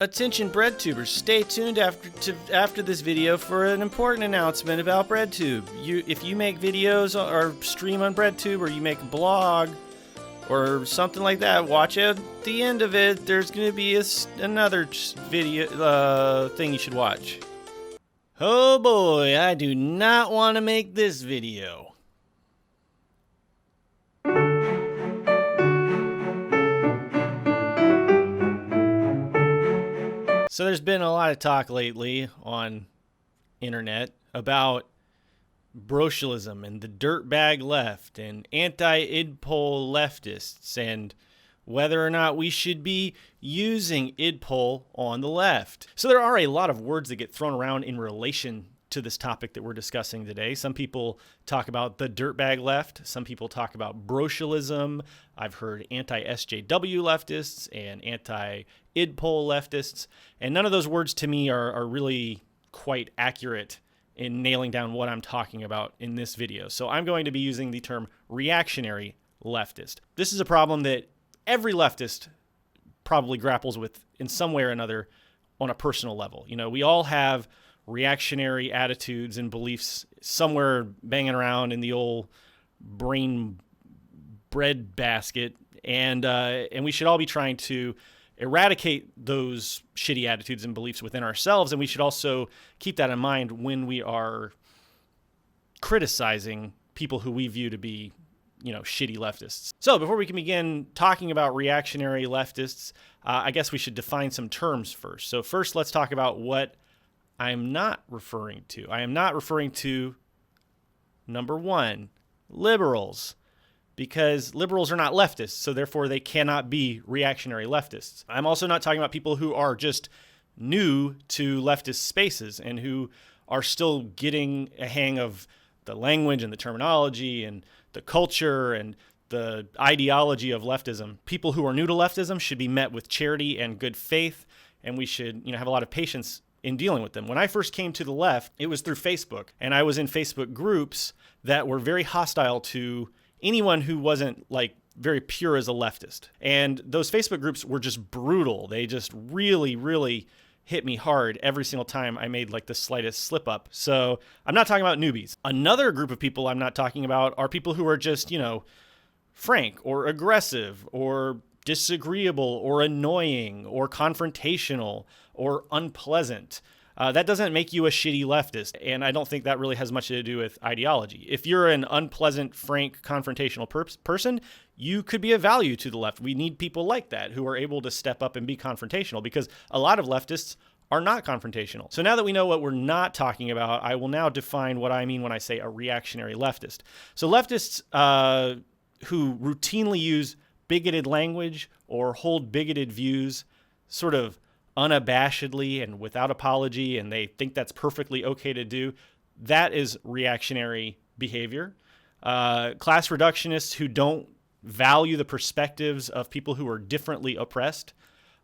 Attention breadtubers, stay tuned after this video for an important announcement about BreadTube. If you make videos or stream on BreadTube, or you make a blog or something like that, watch at the end of it. There's going to be another video thing you should watch. Oh boy, I do not want to make this video. So there's been a lot of talk lately on internet about brocialism and the Dirtbag Left and anti-idpol leftists and whether or not we should be using idpol on the left. So there are a lot of words that get thrown around in relation to this topic that we're discussing today. Some people talk about the Dirtbag Left. Some people talk about brocialism. I've heard anti-SJW leftists and anti-idpol leftists. And none of those words to me are really quite accurate in nailing down what I'm talking about in this video. So I'm going to be using the term reactionary leftist. This is a problem that every leftist probably grapples with in some way or another on a personal level. You know, we all have reactionary attitudes and beliefs somewhere banging around in the old brain bread basket, and we should all be trying to eradicate those shitty attitudes and beliefs within ourselves, and we should also keep that in mind when we are criticizing people who we view to be, you know, shitty leftists. So before we can begin talking about reactionary leftists, I guess we should define some terms first. So first, let's talk about what I'm not referring to. I am not referring to, number one, liberals, because liberals are not leftists, so therefore they cannot be reactionary leftists. I'm also not talking about people who are just new to leftist spaces and who are still getting a hang of the language and the terminology and the culture and the ideology of leftism. People who are new to leftism should be met with charity and good faith, and we should, you know, have a lot of patience in dealing with them. When I first came to the left, it was through Facebook, and I was in Facebook groups that were very hostile to anyone who wasn't like very pure as a leftist. And those Facebook groups were just brutal. They just really, really hit me hard every single time I made like the slightest slip up. So I'm not talking about newbies. Another group of people I'm not talking about are people who are just, you know, frank or aggressive or disagreeable or annoying or confrontational or unpleasant. That doesn't make you a shitty leftist, and I don't think that really has much to do with ideology. If you're an unpleasant, frank, confrontational person, you could be of value to the left. We need people like that who are able to step up and be confrontational, because a lot of leftists are not confrontational. So now that we know what we're not talking about, I will now define what I mean when I say a reactionary leftist. So leftists who routinely use bigoted language or hold bigoted views sort of unabashedly and without apology, and they think that's perfectly okay to do, that is reactionary behavior. Class reductionists who don't value the perspectives of people who are differently oppressed,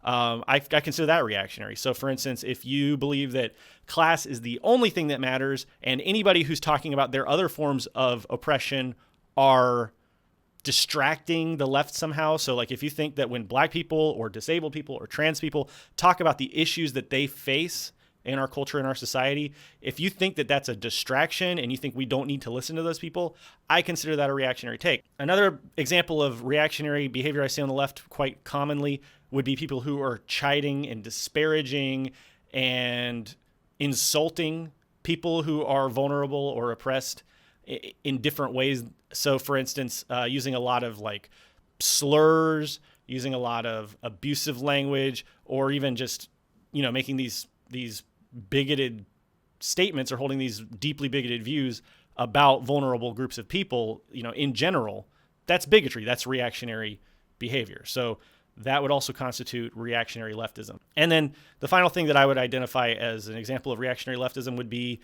I consider that reactionary. So for instance, if you believe that class is the only thing that matters and anybody who's talking about their other forms of oppression are distracting the left somehow. So like if you think that when black people or disabled people or trans people talk about the issues that they face in our culture and our society, if you think that that's a distraction and you think we don't need to listen to those people, I consider that a reactionary take. Another example of reactionary behavior I see on the left quite commonly would be people who are chiding and disparaging and insulting people who are vulnerable or oppressed in different ways. So for instance, using a lot of like slurs, using a lot of abusive language, or even just, you know, making these bigoted statements or holding these deeply bigoted views about vulnerable groups of people, you know, in general, that's bigotry. That's reactionary behavior. So that would also constitute reactionary leftism. And then the final thing that I would identify as an example of reactionary leftism would be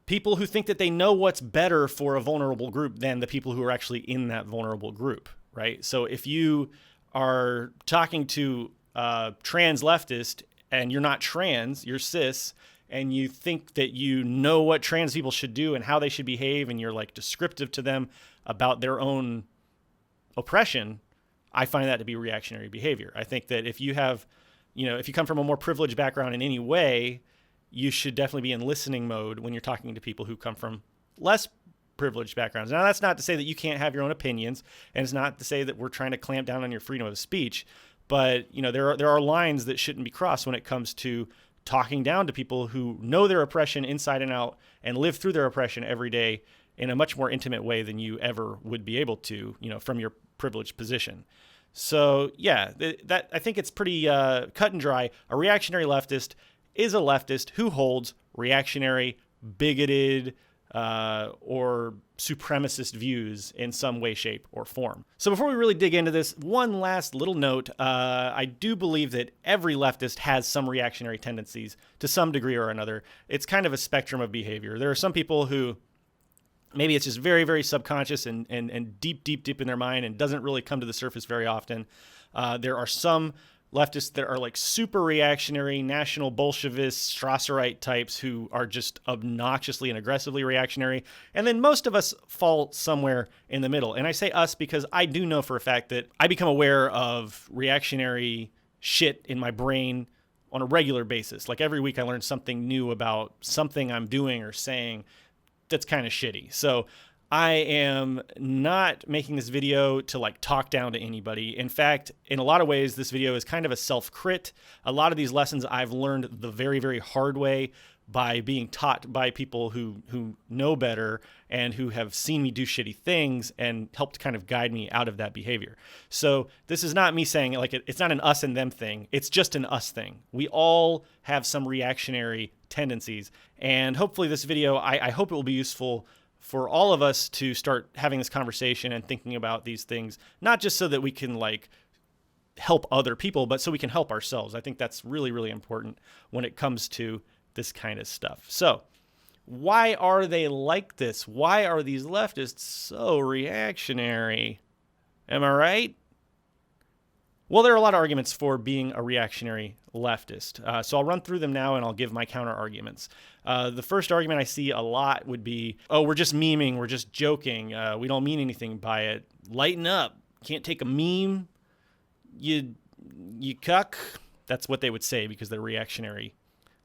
people who think that they know what's better for a vulnerable group than the people who are actually in that vulnerable group, right? So if you are talking to a trans leftist and you're not trans, you're cis, and you think that you know what trans people should do and how they should behave, and you're like descriptive to them about their own oppression, I find that to be reactionary behavior. I think that if you have if you come from a more privileged background in any way, you should definitely be in listening mode when you're talking to people who come from less privileged backgrounds. Now, that's not to say that you can't have your own opinions, and it's not to say that we're trying to clamp down on your freedom of speech, but there are lines that shouldn't be crossed when it comes to talking down to people who know their oppression inside and out and live through their oppression every day in a much more intimate way than you ever would be able to, from your privileged position. So yeah, that I think it's pretty cut and dry. A reactionary leftist is a leftist who holds reactionary, bigoted, or supremacist views in some way, shape, or form. So before we really dig into this, one last little note. I do believe that every leftist has some reactionary tendencies to some degree or another. It's kind of a spectrum of behavior. There are some people who maybe it's just very, very subconscious and deep in their mind and doesn't really come to the surface very often. There are some leftists that are like super reactionary, national Bolshevist, Strasserite types who are just obnoxiously and aggressively reactionary. And then most of us fall somewhere in the middle. And I say us because I do know for a fact that I become aware of reactionary shit in my brain on a regular basis. Like every week I learn something new about something I'm doing or saying that's kind of shitty. So I am not making this video to like talk down to anybody. In fact, in a lot of ways, this video is kind of a self-crit. A lot of these lessons I've learned the very, very hard way by being taught by people who know better and who have seen me do shitty things and helped kind of guide me out of that behavior. So this is not me saying like it's not an us and them thing. It's just an us thing. We all have some reactionary tendencies. And hopefully this video, I hope it will be useful for all of us to start having this conversation and thinking about these things, not just so that we can like help other people, but so we can help ourselves. I think that's really, really important when it comes to this kind of stuff. So why are they like this? Why are these leftists so reactionary? Am I right? Well, there are a lot of arguments for being a reactionary leftist. So I'll run through them now and I'll give my counter arguments. The first argument I see a lot would be, oh, we're just memeing, we're just joking, we don't mean anything by it. Lighten up. Can't take a meme. You cuck. That's what they would say because they're reactionary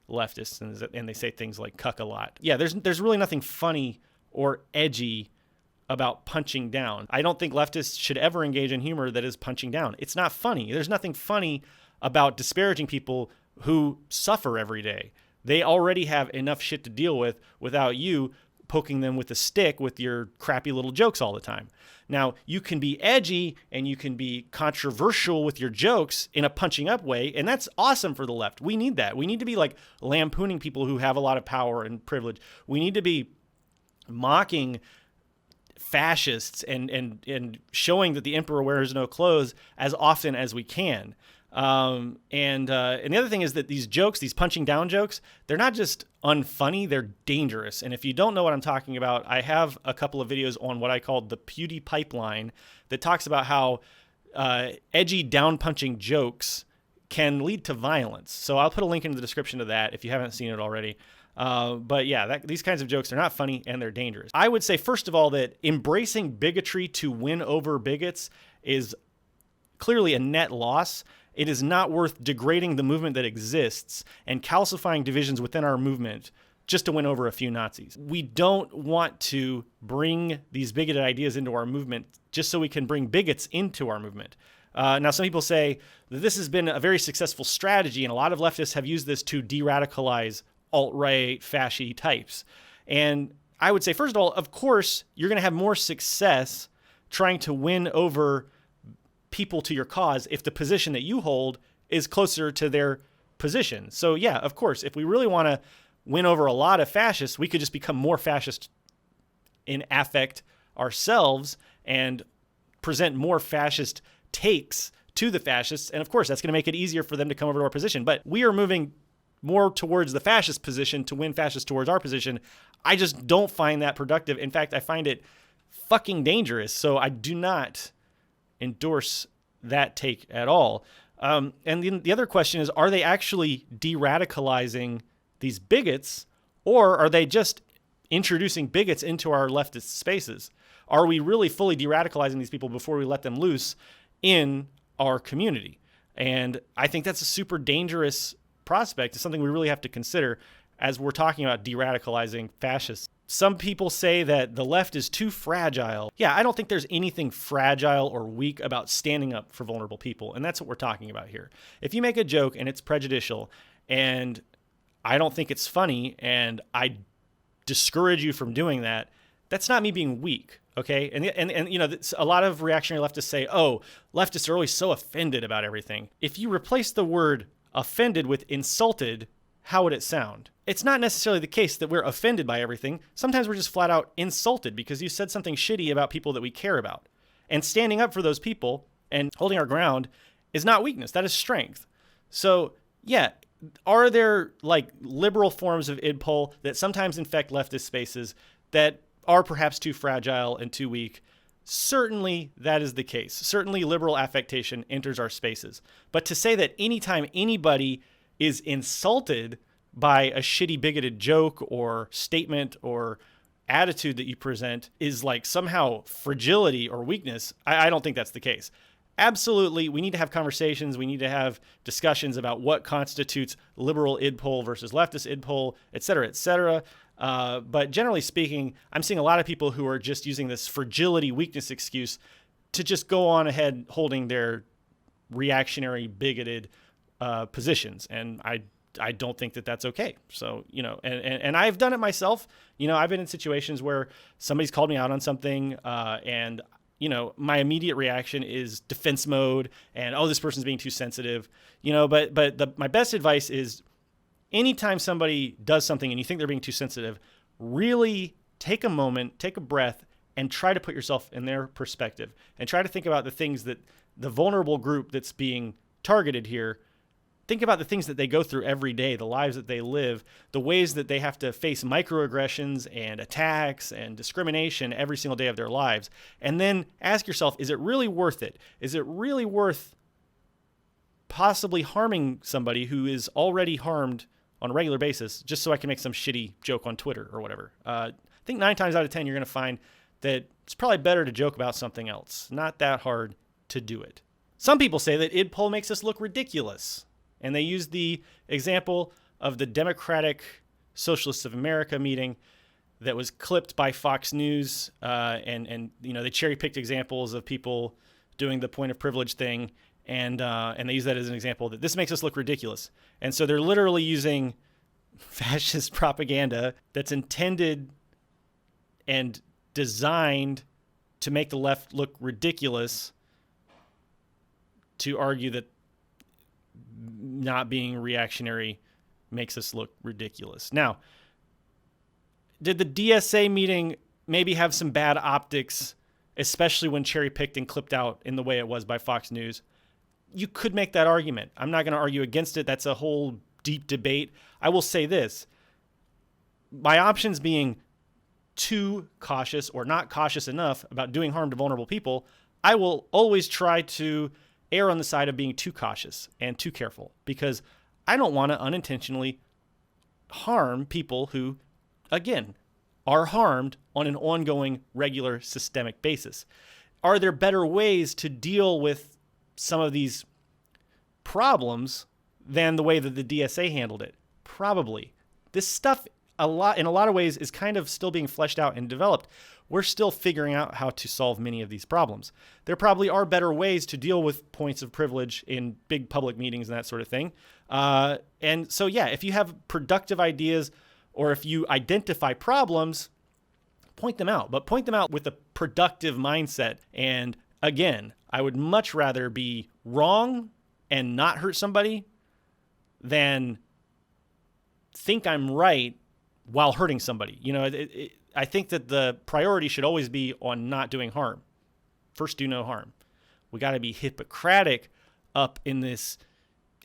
leftists and they say things like cuck a lot. Yeah, there's really nothing funny or edgy about punching down. I don't think leftists should ever engage in humor that is punching down. It's not funny. There's nothing funny about disparaging people who suffer every day. They already have enough shit to deal with without you poking them with a stick with your crappy little jokes all the time. Now, you can be edgy and you can be controversial with your jokes in a punching up way, and that's awesome for the left. We need that. We need to be like lampooning people who have a lot of power and privilege. We need to be mocking fascists and showing that the emperor wears no clothes as often as we can. And the other thing is that these jokes, these punching down jokes, they're not just unfunny, they're dangerous. And if you don't know what I'm talking about, I have a couple of videos on what I call the Pewdie pipeline that talks about how edgy down punching jokes can lead to violence. So I'll put a link in the description to that if you haven't seen it already. But yeah, these kinds of jokes are not funny and they're dangerous. I would say, first of all, that embracing bigotry to win over bigots is clearly a net loss. It is not worth degrading the movement that exists and calcifying divisions within our movement just to win over a few Nazis. We don't want to bring these bigoted ideas into our movement just so we can bring bigots into our movement. Now, some people say that this has been a very successful strategy, and a lot of leftists have used this to de-radicalize alt-right, fasci types. And I would say, first of all, of course, you're going to have more success trying to win over people to your cause if the position that you hold is closer to their position. So yeah, of course, if we really want to win over a lot of fascists, we could just become more fascist in affect ourselves and present more fascist takes to the fascists. And of course, that's going to make it easier for them to come over to our position. But we are moving more towards the fascist position to win fascists towards our position. I just don't find that productive. In fact, I find it fucking dangerous. So I do not endorse that take at all. And then the other question is, are they actually de-radicalizing these bigots, or are they just introducing bigots into our leftist spaces? Are we really fully de-radicalizing these people before we let them loose in our community? And I think that's a super dangerous prospect. It's something we really have to consider as we're talking about de-radicalizing fascists. Some people say that the left is too fragile. Yeah, I don't think there's anything fragile or weak about standing up for vulnerable people. And that's what we're talking about here. If you make a joke and it's prejudicial and I don't think it's funny and I discourage you from doing that, that's not me being weak. Okay. And you know, a lot of reactionary leftists say, oh, leftists are always so offended about everything. If you replace the word offended with insulted, how would it sound? It's not necessarily the case that we're offended by everything. Sometimes we're just flat out insulted because you said something shitty about people that we care about. And standing up for those people and holding our ground is not weakness. That is strength. So yeah, are there like liberal forms of idpol that sometimes infect leftist spaces that are perhaps too fragile and too weak? Certainly that is the case. Certainly liberal affectation enters our spaces. But to say that anytime anybody is insulted by a shitty bigoted joke or statement or attitude that you present is like somehow fragility or weakness, I don't think that's the case. Absolutely, we need to have conversations. We need to have discussions about what constitutes liberal idpol versus leftist idpol, et cetera, et cetera. But generally speaking, I'm seeing a lot of people who are just using this fragility weakness excuse to just go on ahead holding their reactionary bigoted positions. And I don't think that that's okay. So, you know, and I've done it myself. You know, I've been in situations where somebody's called me out on something and, you know, my immediate reaction is defense mode and, oh, this person's being too sensitive, you know, but my best advice is anytime somebody does something and you think they're being too sensitive, really take a moment, take a breath, and try to put yourself in their perspective and try to think about the things that the vulnerable group that's being targeted here, think about the things that they go through every day, the lives that they live, the ways that they have to face microaggressions and attacks and discrimination every single day of their lives. And then ask yourself, is it really worth it? Is it really worth possibly harming somebody who is already harmed on a regular basis just so I can make some shitty joke on Twitter or whatever? I think 9 times out of 10, you're going to find that it's probably better to joke about something else. Not that hard to do it. Some people say that idpol makes us look ridiculous. And they use the example of the Democratic Socialists of America meeting that was clipped by Fox News. And you know, they cherry picked examples of people doing the point of privilege thing. And they use that as an example that this makes us look ridiculous. And so they're literally using fascist propaganda that's intended and designed to make the left look ridiculous to argue that not being reactionary makes us look ridiculous. Now, did the DSA meeting maybe have some bad optics, especially when cherry-picked and clipped out in the way it was by Fox News? You could make that argument. I'm not going to argue against it. That's a whole deep debate. I will say this. My options being too cautious or not cautious enough about doing harm to vulnerable people, I will always try to err on the side of being too cautious and too careful because I don't want to unintentionally harm people who, again, are harmed on an ongoing, regular, systemic basis. Are there better ways to deal with some of these problems than the way that the DSA handled it? Probably. This stuff in a lot of ways is kind of still being fleshed out and developed. We're still figuring out how to solve many of these problems. There probably are better ways to deal with points of privilege in big public meetings and that sort of thing. And so, yeah, if you have productive ideas or if you identify problems, point them out, but point them out with a productive mindset. And again, I would much rather be wrong and not hurt somebody than think I'm right while hurting somebody. You know, I think that the priority should always be on not doing harm. First, do no harm. We got to be Hippocratic up in this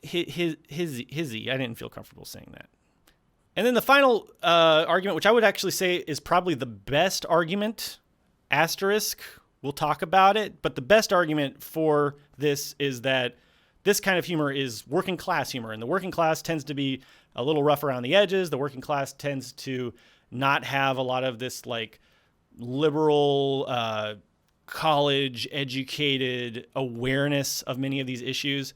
hizzy. I didn't feel comfortable saying that. And then the final argument, which I would actually say is probably the best argument, asterisk, we'll talk about it, but the best argument for this is that this kind of humor is working class humor, and the working class tends to be a little rough around the edges. The working class tends to not have a lot of this like liberal, college educated awareness of many of these issues.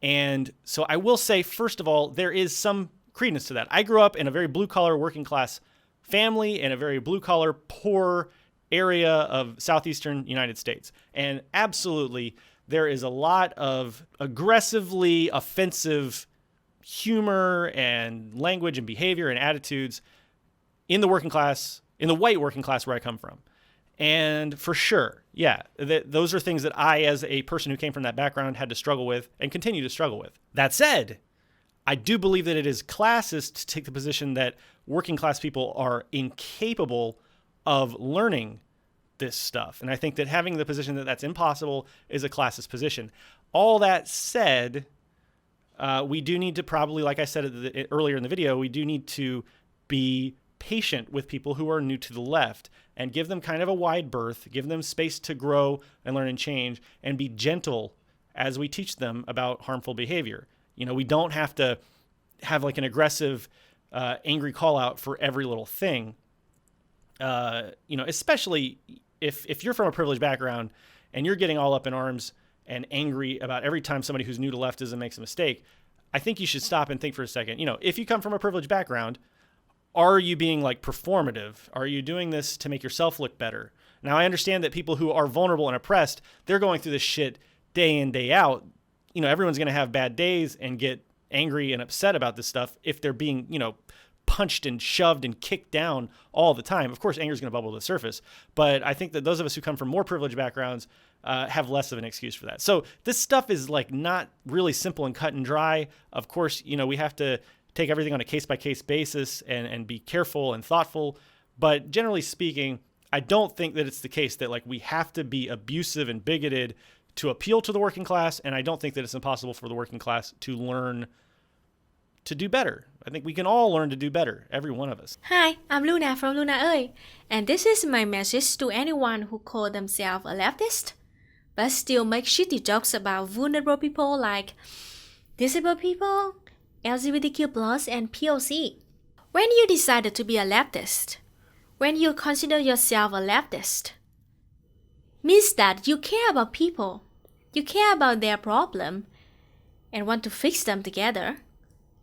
And so I will say, first of all, there is some credence to that. I grew up in a very blue-collar working class family in a very blue-collar poor area of southeastern United States. And absolutely, there is a lot of aggressively offensive humor and language and behavior and attitudes in the working class, in the white working class where I come from. And for sure, yeah, those are things that I, as a person who came from that background, had to struggle with and continue to struggle with. That said, I do believe that it is classist to take the position that working class people are incapable of learning this stuff. And I think that having the position that that's impossible is a classist position. All that said, we do need to probably, like I said earlier in the video, we do need to be patient with people who are new to the left and give them kind of a wide berth, give them space to grow and learn and change, and be gentle as we teach them about harmful behavior. You know, we don't have to have like an aggressive, angry call out for every little thing. You know, especially if you're from a privileged background and you're getting all up in arms and angry about every time somebody who's new to leftism makes a mistake, I think you should stop and think for a second. You know, if you come from a privileged background, are you being like performative? Are you doing this to make yourself look better? Now, I understand that people who are vulnerable and oppressed, they're going through this shit day in, day out. You know, everyone's going to have bad days and get angry and upset about this stuff if they're being, you know, punched and shoved and kicked down all the time. Of course, anger is going to bubble to the surface. But I think that those of us who come from more privileged backgrounds have less of an excuse for that. So this stuff is like not really simple and cut and dry. Of course, you know, we have to take everything on a case-by-case basis and be careful and thoughtful. But generally speaking, I don't think that it's the case that like we have to be abusive and bigoted to appeal to the working class. And I don't think that it's impossible for the working class to learn to do better. I think we can all learn to do better, every one of us. Hi, I'm Luna from Luna ơi, and this is my message to anyone who call themselves a leftist, but still make shitty jokes about vulnerable people like disabled people, LGBTQ+, and POC. When you decided to be a leftist, when you consider yourself a leftist, means that you care about people, you care about their problem, and want to fix them together.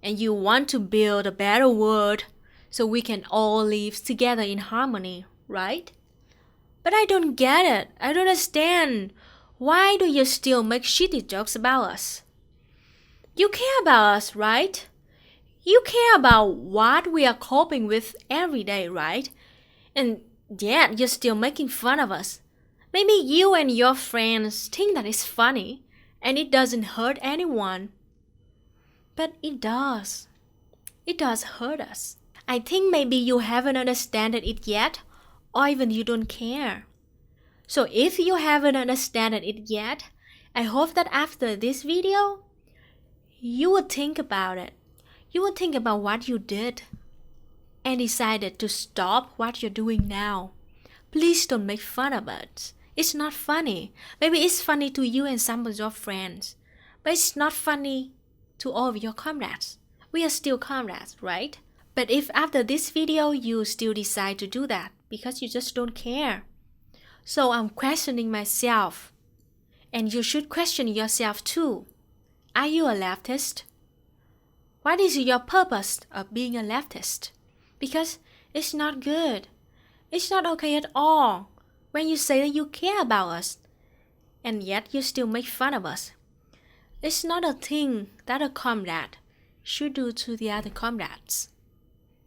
And you want to build a better world so we can all live together in harmony, right? But I don't get it. I don't understand. Why do you still make shitty jokes about us? You care about us, right? You care about what we are coping with every day, right? And yet you're still making fun of us. Maybe you and your friends think that it's funny and it doesn't hurt anyone. But it does. It does hurt us. I think maybe you haven't understood it yet, or even you don't care. So if you haven't understood it yet, I hope that after this video, you will think about it. You will think about what you did and decided to stop what you're doing now. Please don't make fun of it. It's not funny. Maybe it's funny to you and some of your friends, but it's not funny to all of your comrades. We are still comrades, right? But if after this video you still decide to do that because you just don't care, so I'm questioning myself, and you should question yourself too. Are you a leftist? What is your purpose of being a leftist? Because it's not good. It's not okay at all when you say that you care about us, and yet you still make fun of us. It's not a thing that a comrade should do to the other comrades.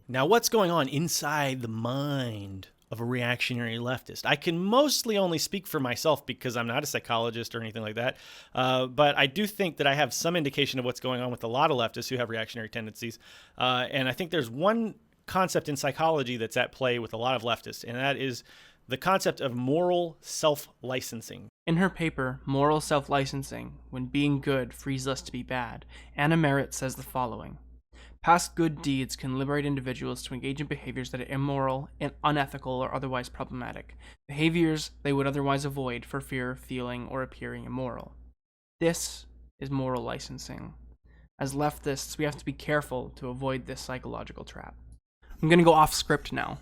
Now, what's going on inside the mind of a reactionary leftist? I can mostly only speak for myself because I'm not a psychologist or anything like that. But I do think that I have some indication of what's going on with a lot of leftists who have reactionary tendencies. And I think there's one concept in psychology that's at play with a lot of leftists, and that is the concept of moral self-licensing. In her paper, Moral Self-Licensing, When Being Good Frees Us to Be Bad, Anna Merritt says the following: past good deeds can liberate individuals to engage in behaviors that are immoral, unethical, or otherwise problematic, behaviors they would otherwise avoid for fear of feeling or appearing immoral. This is moral licensing. As leftists, we have to be careful to avoid this psychological trap. I'm going to go off script now.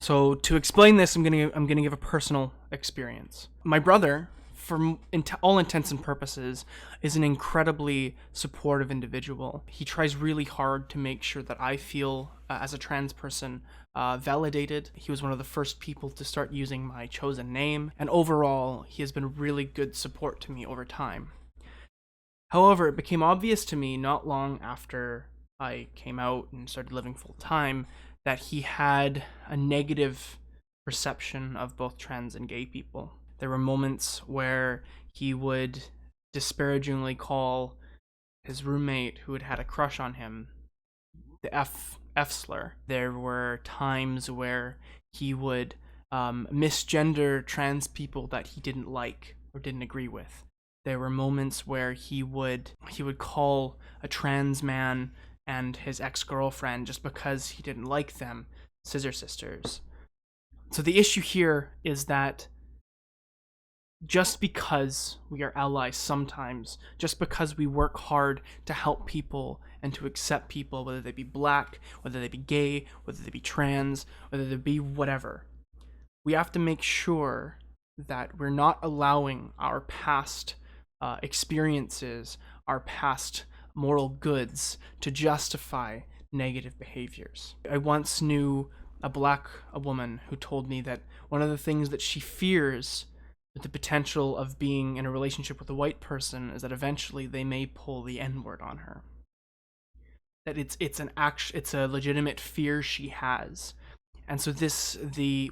So to explain this, I'm gonna give a personal experience. My brother all intents and purposes, is an incredibly supportive individual. He tries really hard to make sure that I feel, as a trans person, validated. He was one of the first people to start using my chosen name, and overall, he has been really good support to me over time. However, it became obvious to me not long after I came out and started living full time that he had a negative perception of both trans and gay people. There were moments where he would disparagingly call his roommate who had had a crush on him the F slur. There were times where he would misgender trans people that he didn't like or didn't agree with. There were moments where he would call a trans man and his ex-girlfriend, just because he didn't like them, scissor sisters. So the issue here is that just because we are allies sometimes, just because we work hard to help people and to accept people, whether they be black, whether they be gay, whether they be trans, whether they be whatever, we have to make sure that we're not allowing our past experiences, our past moral goods to justify negative behaviors. I once knew a woman who told me that one of the things that she fears with the potential of being in a relationship with a white person is that eventually they may pull the N-word on her. That it's a legitimate fear she has. And so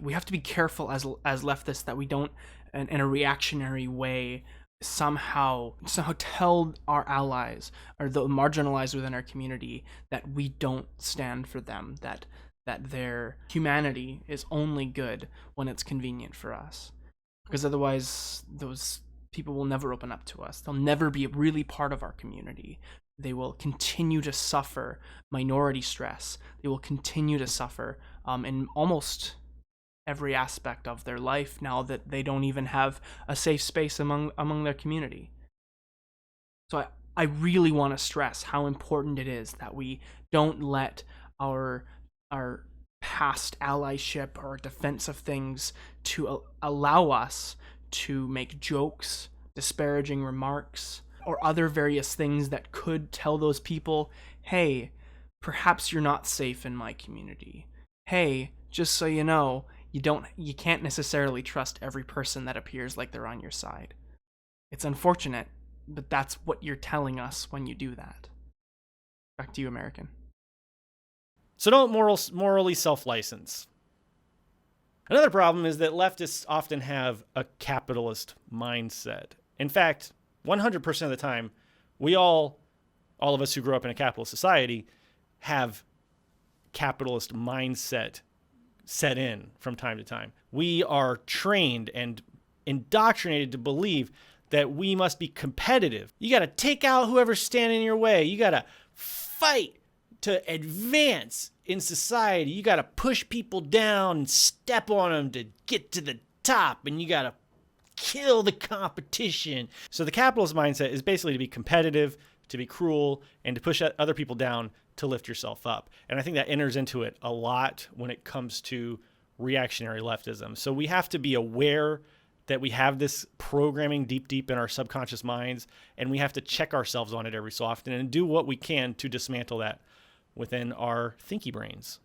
we have to be careful as leftists that we don't, in a reactionary way, somehow tell our allies or the marginalized within our community that we don't stand for them, that their humanity is only good when it's convenient for us, because otherwise those people will never open up to us. They'll never be really part of our community. They will continue to suffer minority stress. They will continue to suffer in almost every aspect of their life now that they don't even have a safe space among their community. So I really want to stress how important it is that we don't let our past allyship or defense of things to allow us to make jokes, disparaging remarks, or other various things that could tell those people, hey, perhaps you're not safe in my community. Hey, just so you know, you can't necessarily trust every person that appears like they're on your side. It's unfortunate, but that's what you're telling us when you do that. Back to you, American. So don't morally self-license. Another problem is that leftists often have a capitalist mindset. In fact, 100% of the time, all of us who grew up in a capitalist society have capitalist mindset set in from time to time. We are trained and indoctrinated to believe that we must be competitive. You got to take out whoever's standing in your way. You got to fight to advance in society. You got to push people down and step on them to get to the top, and you got to kill the competition. So the capitalist mindset is basically to be competitive, to be cruel, and to push other people down to lift yourself up. And I think that enters into it a lot when it comes to reactionary leftism. So we have to be aware that we have this programming deep in our subconscious minds, and we have to check ourselves on it every so often and do what we can to dismantle that within our thinky brains.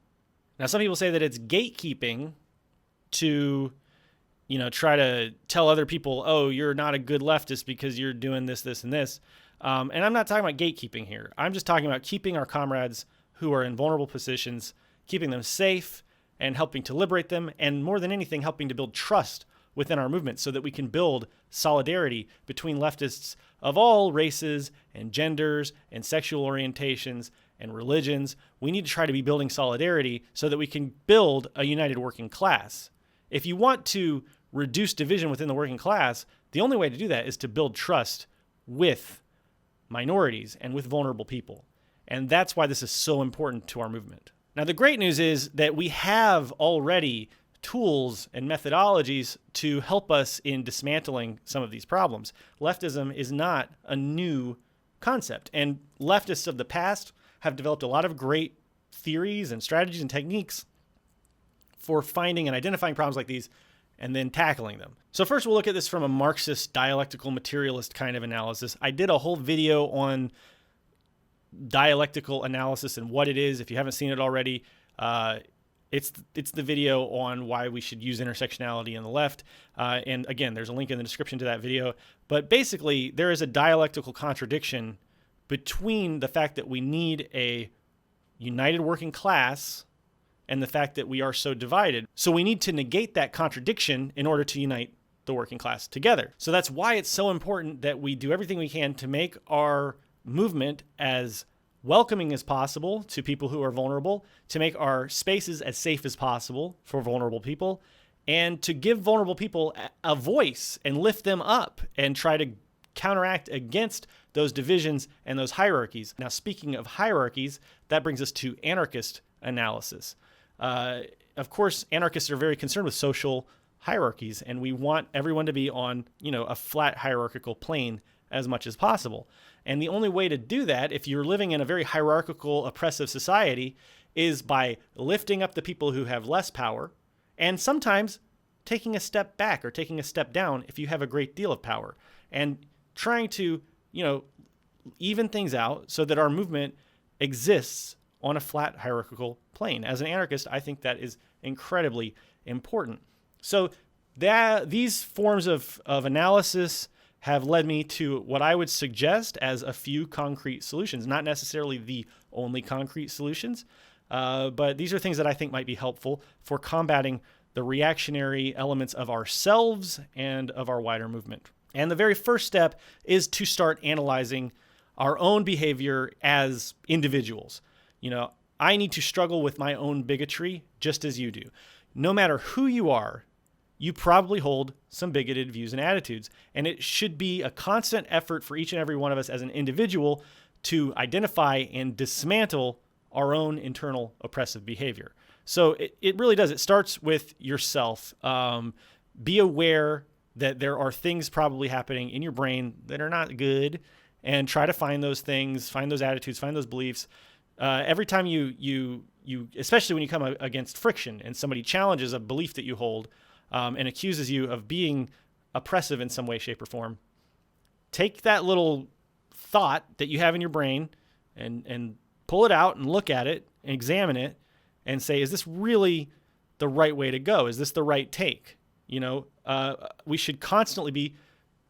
Now, some people say that it's gatekeeping to, try to tell other people, oh, you're not a good leftist because you're doing this, this, and this. And I'm not talking about gatekeeping here. I'm just talking about keeping our comrades who are in vulnerable positions, keeping them safe and helping to liberate them, and more than anything, helping to build trust within our movement so that we can build solidarity between leftists of all races and genders and sexual orientations and religions. We need to try to be building solidarity so that we can build a united working class. If you want to reduce division within the working class, the only way to do that is to build trust with minorities and with vulnerable people. And that's why this is so important to our movement. Now, the great news is that we have already tools and methodologies to help us in dismantling some of these problems. Leftism is not a new concept, and leftists of the past have developed a lot of great theories and strategies and techniques for finding and identifying problems like these and then tackling them. So first we'll look at this from a Marxist dialectical materialist kind of analysis. I did a whole video on dialectical analysis and what it is. If you haven't seen it already, it's the video on why we should use intersectionality in the left. And again, there's a link in the description to that video. But basically, there is a dialectical contradiction between the fact that we need a united working class and the fact that we are so divided. So we need to negate that contradiction in order to unite the working class together. So that's why it's so important that we do everything we can to make our movement as welcoming as possible to people who are vulnerable, to make our spaces as safe as possible for vulnerable people, and to give vulnerable people a voice and lift them up and try to counteract against those divisions and those hierarchies. Now, speaking of hierarchies, that brings us to anarchist analysis. Of course, anarchists are very concerned with social hierarchies, and we want everyone to be on, a flat hierarchical plane as much as possible. And the only way to do that, if you're living in a very hierarchical, oppressive society, is by lifting up the people who have less power, and sometimes taking a step back or taking a step down if you have a great deal of power, and trying to, even things out so that our movement exists on a flat hierarchical plane. As an anarchist, I think that is incredibly important. So these forms of analysis have led me to what I would suggest as a few concrete solutions, not necessarily the only concrete solutions, but these are things that I think might be helpful for combating the reactionary elements of ourselves and of our wider movement. And the very first step is to start analyzing our own behavior as individuals. I need to struggle with my own bigotry just as you do. No matter who you are, you probably hold some bigoted views and attitudes. And it should be a constant effort for each and every one of us as an individual to identify and dismantle our own internal oppressive behavior. So it really does. It starts with yourself. Be aware that there are things probably happening in your brain that are not good, and try to find those things, find those attitudes, find those beliefs. Every time you especially when you come against friction and somebody challenges a belief that you hold, and accuses you of being oppressive in some way, shape, or form, take that little thought that you have in your brain and pull it out and look at it and examine it and say, is this really the right way to go? Is this the right take? We should constantly be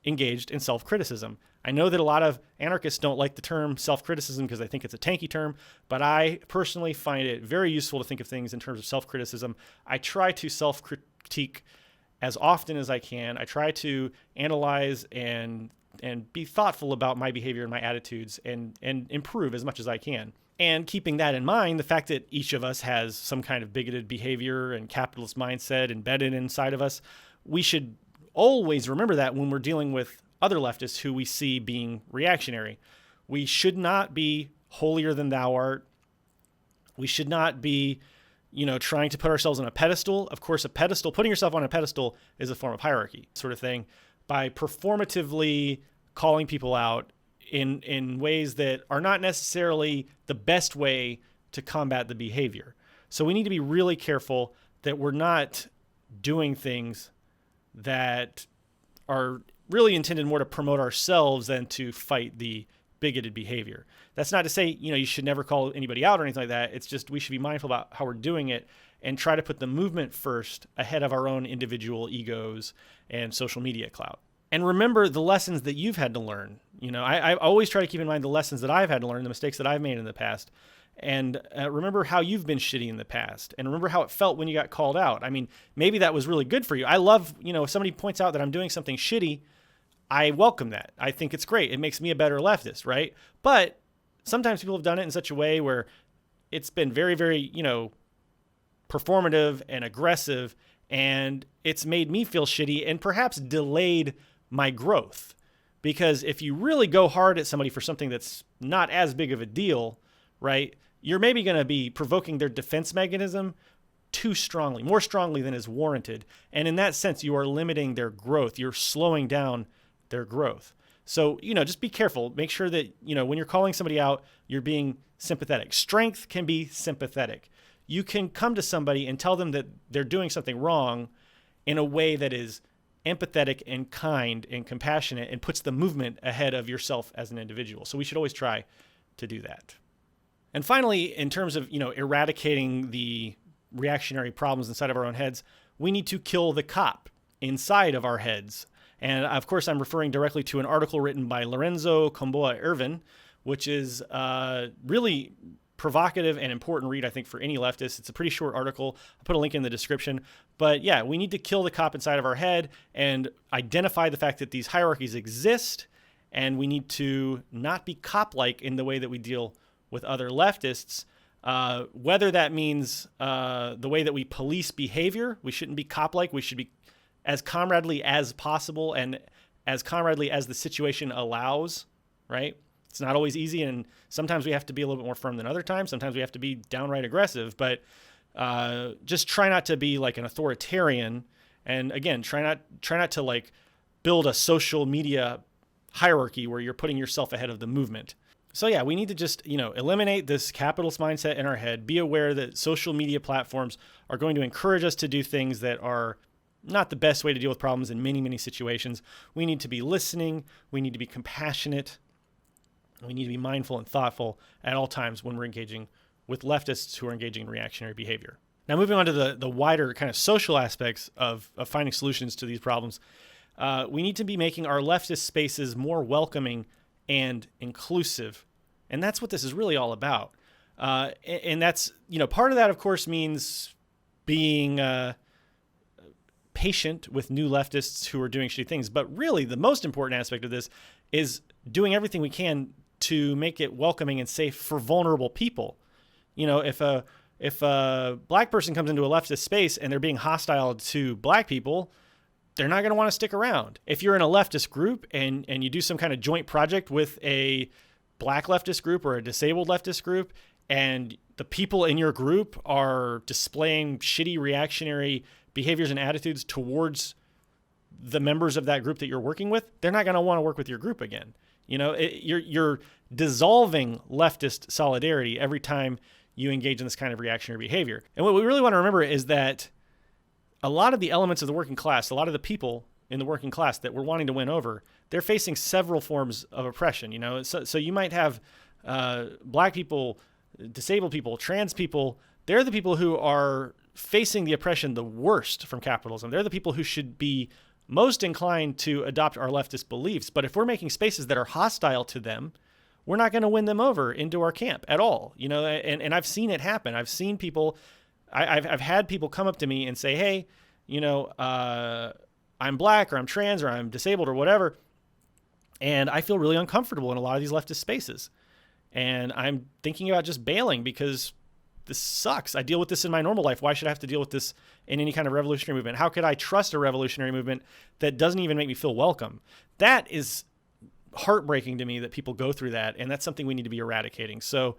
engaged in self-criticism. I know that a lot of anarchists don't like the term self-criticism because they think it's a tanky term, but I personally find it very useful to think of things in terms of self-criticism. I try to self-critique as often as I can. I try to analyze and be thoughtful about my behavior and my attitudes and improve as much as I can. And keeping that in mind, the fact that each of us has some kind of bigoted behavior and capitalist mindset embedded inside of us, we should always remember that when we're dealing with other leftists who we see being reactionary. We should not be holier than thou art. We should not be, trying to put ourselves on a pedestal. Of course, putting yourself on a pedestal is a form of hierarchy sort of thing, by performatively calling people out in ways that are not necessarily the best way to combat the behavior. So we need to be really careful that we're not doing things that are really intended more to promote ourselves than to fight the bigoted behavior. That's not to say, you should never call anybody out or anything like that. It's just we should be mindful about how we're doing it and try to put the movement first ahead of our own individual egos and social media clout. And remember the lessons that you've had to learn. I always try to keep in mind the lessons that I've had to learn, the mistakes that I've made in the past. And remember how you've been shitty in the past, and remember how it felt when you got called out. I mean, maybe that was really good for you. I love, if somebody points out that I'm doing something shitty, I welcome that. I think it's great. It makes me a better leftist, right? But sometimes people have done it in such a way where it's been very, very, performative and aggressive, and it's made me feel shitty and perhaps delayed my growth. Because if you really go hard at somebody for something that's not as big of a deal, right, you're maybe going to be provoking their defense mechanism too strongly, more strongly than is warranted. And in that sense, you are limiting their growth. You're slowing down their growth. So, just be careful. Make sure that, when you're calling somebody out, you're being sympathetic. Strength can be sympathetic. You can come to somebody and tell them that they're doing something wrong in a way that is empathetic and kind and compassionate and puts the movement ahead of yourself as an individual. So we should always try to do that. And finally, in terms of, eradicating the reactionary problems inside of our own heads, we need to kill the cop inside of our heads. And of course, I'm referring directly to an article written by Lorenzo Comboa Irvin, which is really provocative and important read, I think, for any leftist. It's a pretty short article. I'll put a link in the description. But yeah, we need to kill the cop inside of our head and identify the fact that these hierarchies exist, and we need to not be cop-like in the way that we deal with other leftists. Whether that means the way that we police behavior, we shouldn't be cop-like. We should be as comradely as possible and as comradely as the situation allows, right? It's not always easy, and sometimes we have to be a little bit more firm than other times. Sometimes we have to be downright aggressive, but just try not to be like an authoritarian. And again, try not to like build a social media hierarchy where you're putting yourself ahead of the movement. So yeah, we need to just, eliminate this capitalist mindset in our head. Be aware that social media platforms are going to encourage us to do things that are not the best way to deal with problems in many, many situations. We need to be listening. We need to be compassionate. We need to be mindful and thoughtful at all times when we're engaging with leftists who are engaging in reactionary behavior. Now, moving on to the wider kind of social aspects of finding solutions to these problems, we need to be making our leftist spaces more welcoming and inclusive. And that's what this is really all about. And that's, part of that, of course, means being patient with new leftists who are doing shitty things. But really, the most important aspect of this is doing everything we can to make it welcoming and safe for vulnerable people. If a black person comes into a leftist space and they're being hostile to black people, they're not going to want to stick around. If you're in a leftist group and you do some kind of joint project with a black leftist group or a disabled leftist group, and the people in your group are displaying shitty reactionary behaviors and attitudes towards the members of that group that you're working with, they're not going to want to work with your group again. You're dissolving leftist solidarity every time you engage in this kind of reactionary behavior. And what we really want to remember is that a lot of the elements of the working class, a lot of the people in the working class that we're wanting to win over, they're facing several forms of oppression. So you might have black people, disabled people, trans people. They're the people who are facing the oppression the worst from capitalism. They're the people who should be most inclined to adopt our leftist beliefs. But if we're making spaces that are hostile to them, we're not going to win them over into our camp at all. And I've seen it happen. I've seen people, I've had people come up to me and say, hey, I'm black or I'm trans or I'm disabled or whatever, and I feel really uncomfortable in a lot of these leftist spaces. And I'm thinking about just bailing because this sucks. I deal with this in my normal life. Why should I have to deal with this in any kind of revolutionary movement? How could I trust a revolutionary movement that doesn't even make me feel welcome? That is heartbreaking to me that people go through that, and that's something we need to be eradicating. So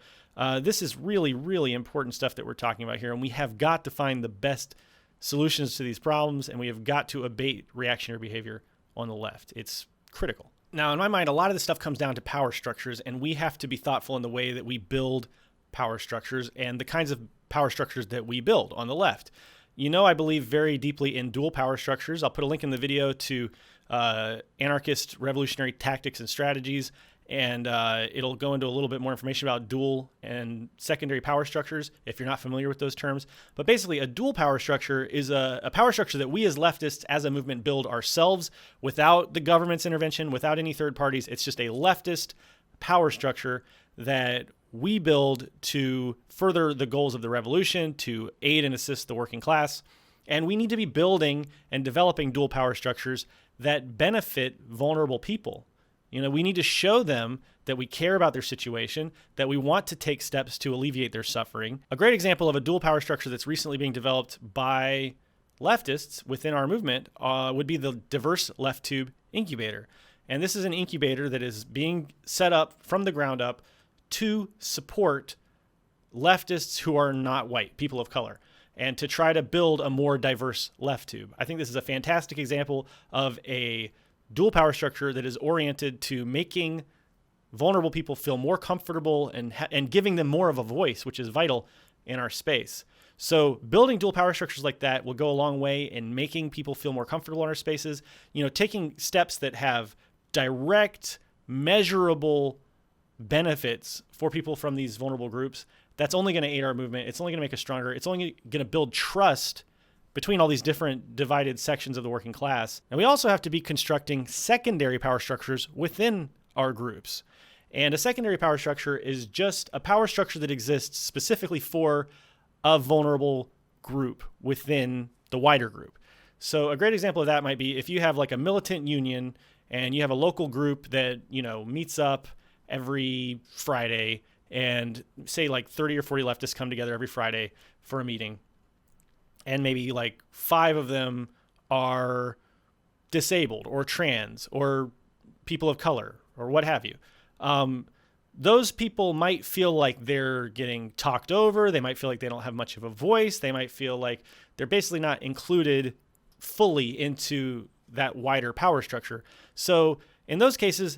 this is really, really important stuff that we're talking about here, and we have got to find the best solutions to these problems, and we have got to abate reactionary behavior on the left. It's critical. Now, in my mind, a lot of this stuff comes down to power structures, and we have to be thoughtful in the way that we build power structures and the kinds of power structures that we build on the left. I believe very deeply in dual power structures. I'll put a link in the video to anarchist revolutionary tactics and strategies, and it'll go into a little bit more information about dual and secondary power structures if you're not familiar with those terms. But basically, a dual power structure is a power structure that we as leftists, as a movement, build ourselves without the government's intervention, without any third parties. It's just a leftist power structure that we build to further the goals of the revolution, to aid and assist the working class. And we need to be building and developing dual power structures that benefit vulnerable people. We need to show them that we care about their situation, that we want to take steps to alleviate their suffering. A great example of a dual power structure that's recently being developed by leftists within our movement would be the Diverse Left Tube Incubator. And this is an incubator that is being set up from the ground up to support leftists who are not white, people of color, and to try to build a more diverse left tube. I think this is a fantastic example of a dual power structure that is oriented to making vulnerable people feel more comfortable and giving them more of a voice, which is vital in our space. So building dual power structures like that will go a long way in making people feel more comfortable in our spaces, taking steps that have direct, measurable benefits for people from these vulnerable groups. That's only going to aid our movement. It's only going to make us stronger. It's only going to build trust between all these different divided sections of the working class. And we also have to be constructing secondary power structures within our groups. And a secondary power structure is just a power structure that exists specifically for a vulnerable group within the wider group. So a great example of that might be if you have like a militant union and you have a local group that, meets up every Friday, and say like 30 or 40 leftists come together every Friday for a meeting. And maybe like 5 of them are disabled or trans or people of color or what have you. Those people might feel like they're getting talked over. They might feel like they don't have much of a voice. They might feel like they're basically not included fully into that wider power structure. So in those cases,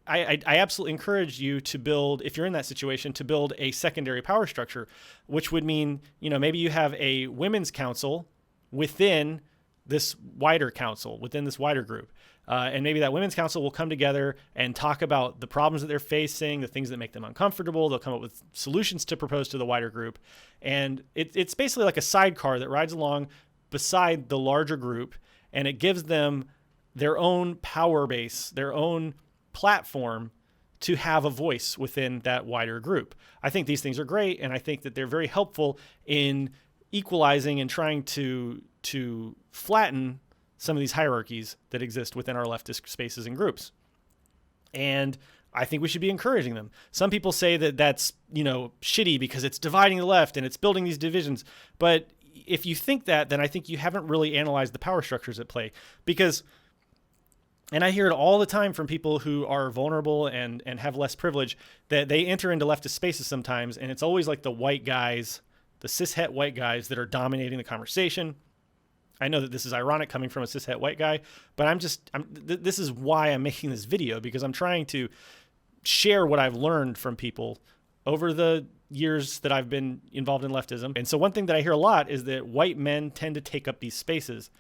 I absolutely encourage you to build, if you're in that situation, to build a secondary power structure, which would mean, maybe you have a women's council within this wider council, within this wider group. And maybe that women's council will come together and talk about the problems that they're facing, the things that make them uncomfortable. They'll come up with solutions to propose to the wider group. And it's basically like a sidecar that rides along beside the larger group, and it gives them their own power base, their own platform to have a voice within that wider group. I think these things are great, and I think that they're very helpful in equalizing and trying to flatten some of these hierarchies that exist within our leftist spaces and groups. And I think we should be encouraging them. Some people say that that's, shitty because it's dividing the left and it's building these divisions. But if you think that, then I think you haven't really analyzed the power structures at play. Because, and I hear it all the time from people who are vulnerable and have less privilege, that they enter into leftist spaces sometimes, and it's always like the white guys, the cishet white guys that are dominating the conversation. I know that this is ironic coming from a cishet white guy, but this is why I'm making this video, because I'm trying to share what I've learned from people over the years that I've been involved in leftism. And so one thing that I hear a lot is that white men tend to take up these spaces,